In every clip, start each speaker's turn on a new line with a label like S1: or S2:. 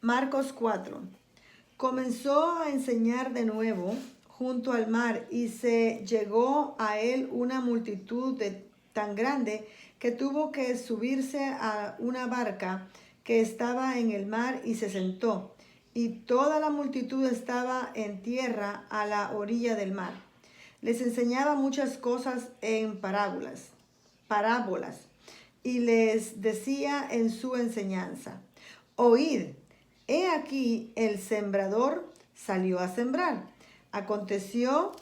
S1: Marcos 4. Comenzó a enseñar de nuevo junto al mar y se llegó a él una multitud tan grande que tuvo que subirse a una barca que estaba en el mar y se sentó. Y toda la multitud estaba en tierra a la orilla del mar. Les enseñaba muchas cosas en parábolas, y les decía en su enseñanza: oíd, he aquí el sembrador salió a sembrar. Aconteció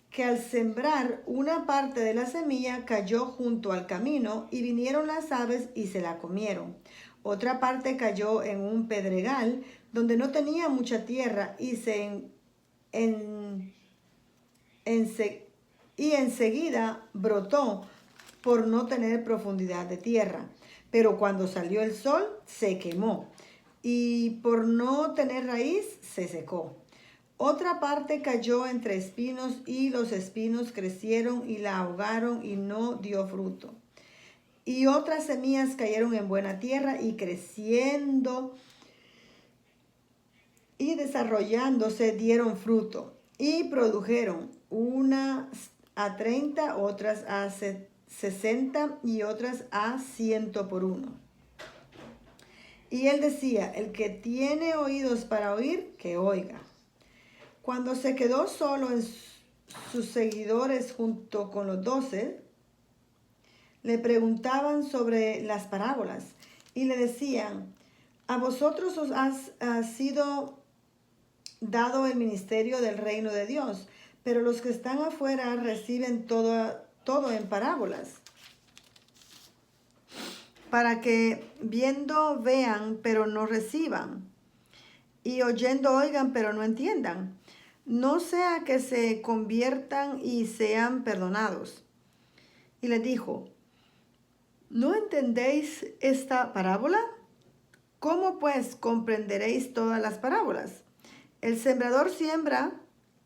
S1: que al sembrar, una parte de la semilla cayó junto al camino, y vinieron las aves y se la comieron. Otra parte cayó en un pedregal donde no tenía mucha tierra, y enseguida brotó por no tener profundidad de tierra. Pero cuando salió el sol, se quemó, y por no tener raíz, se secó. Otra parte cayó entre espinos, y los espinos crecieron y la ahogaron, y no dio fruto. Y otras semillas cayeron en buena tierra, y creciendo y desarrollándose dieron fruto, y produjeron unas a 30, otras a 60 y otras a 100 por uno. Y él decía: el que tiene oídos para oír, que oiga. Cuando se quedó solo, en sus seguidores junto con los 12, le preguntaban sobre las parábolas, y le decían: a vosotros os ha sido dado el ministerio del reino de Dios, pero los que están afuera reciben todo en parábolas, para que viendo vean, pero no reciban, y oyendo oigan, pero no entiendan, no sea que se conviertan y sean perdonados. Y les dijo: ¿no entendéis esta parábola? ¿Cómo pues comprenderéis todas las parábolas? El sembrador siembra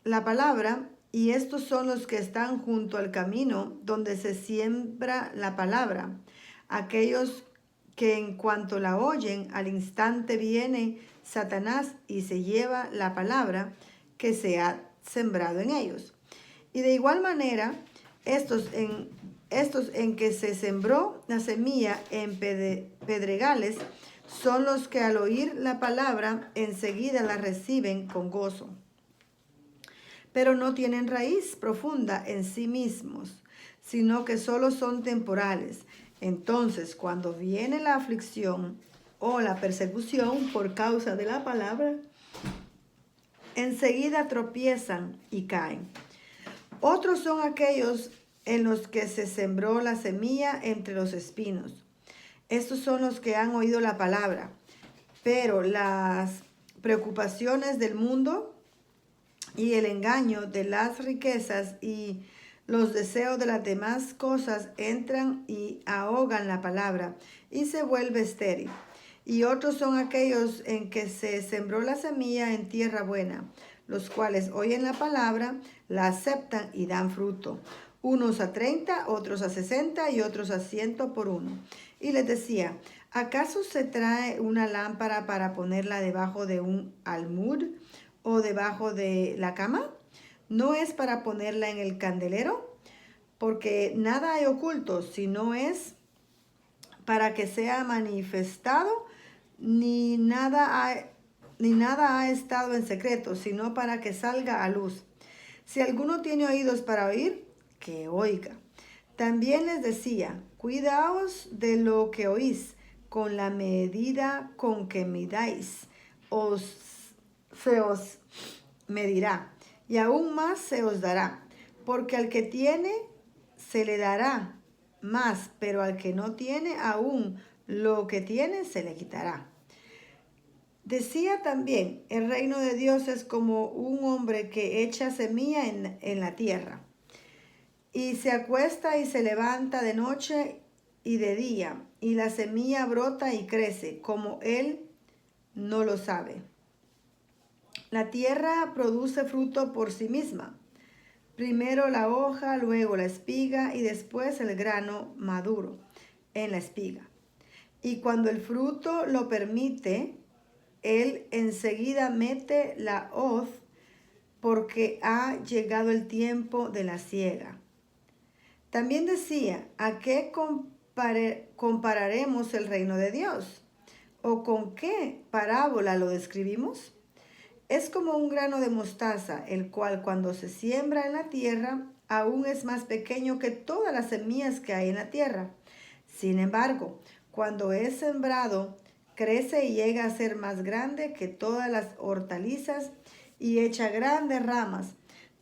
S1: la palabra, y estos son los que están junto al camino donde se siembra la palabra. Aquellos que en cuanto la oyen, al instante viene Satanás y se lleva la palabra que se ha sembrado en ellos. Y de igual manera, estos en que se sembró la semilla en pedregales, son los que al oír la palabra enseguida la reciben con gozo, pero no tienen raíz profunda en sí mismos, sino que solo son temporales. Entonces, cuando viene la aflicción o la persecución por causa de la palabra, enseguida tropiezan y caen. Otros son aquellos en los que se sembró la semilla entre los espinos. Estos son los que han oído la palabra, pero las preocupaciones del mundo y el engaño de las riquezas y los deseos de las demás cosas entran y ahogan la palabra, y se vuelve estéril. Y otros son aquellos en que se sembró la semilla en tierra buena, los cuales oyen la palabra, la aceptan y dan fruto. Unos a 30, otros a 60 y otros a 100 por uno. Y les decía: ¿acaso se trae una lámpara para ponerla debajo de un almud o debajo de la cama? ¿No es para ponerla en el candelero? Porque nada hay oculto, sino es para que sea manifestado, ni nada ha estado en secreto, sino para que salga a luz. Si alguno tiene oídos para oír, que oiga. También les decía: cuidaos de lo que oís, con la medida con que midáis, se os medirá, y aún más se os dará. Porque al que tiene, se le dará más, pero al que no tiene, aún lo que tiene se le quitará. Decía también: el reino de Dios es como un hombre que echa semilla en la tierra, y se acuesta y se levanta de noche y de día, y la semilla brota y crece, como él no lo sabe. La tierra produce fruto por sí misma. Primero la hoja, luego la espiga, y después el grano maduro en la espiga. Y cuando el fruto lo permite, él enseguida mete la hoz porque ha llegado el tiempo de la siega. También decía, ¿a qué compararemos el reino de Dios? ¿O con qué parábola lo describimos? Es como un grano de mostaza, el cual cuando se siembra en la tierra, aún es más pequeño que todas las semillas que hay en la tierra. Sin embargo, cuando es sembrado, crece y llega a ser más grande que todas las hortalizas y echa grandes ramas,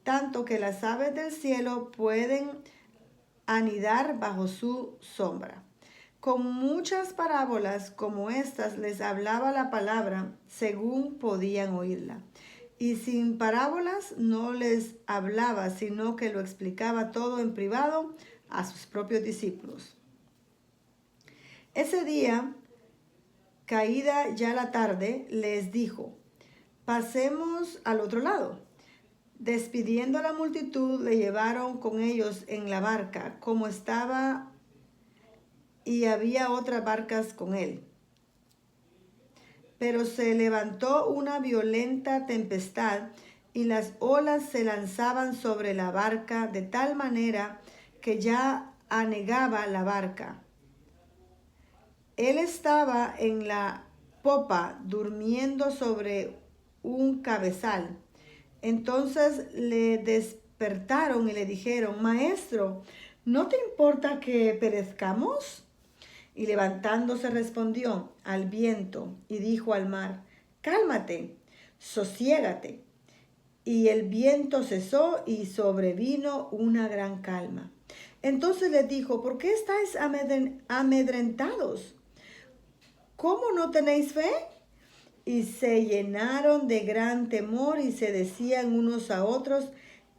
S1: tanto que las aves del cielo pueden anidar bajo su sombra. Con muchas parábolas como estas les hablaba la palabra según podían oírla. Y sin parábolas no les hablaba, sino que lo explicaba todo en privado a sus propios discípulos. Ese día, caída ya la tarde, les dijo, pasemos al otro lado. Despidiendo a la multitud, le llevaron con ellos en la barca, como estaba, y había otras barcas con él. Pero se levantó una violenta tempestad, y las olas se lanzaban sobre la barca de tal manera que ya anegaba la barca. Él estaba en la popa, durmiendo sobre un cabezal. Entonces le despertaron y le dijeron, Maestro, ¿no te importa que perezcamos? Y levantándose respondió al viento y dijo al mar, Cálmate, sosiégate. Y el viento cesó y sobrevino una gran calma. Entonces les dijo, ¿por qué estáis amedrentados? ¿Cómo no tenéis fe? Y se llenaron de gran temor y se decían unos a otros,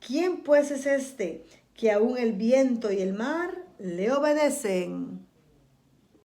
S1: ¿quién pues es este que aún el viento y el mar le obedecen?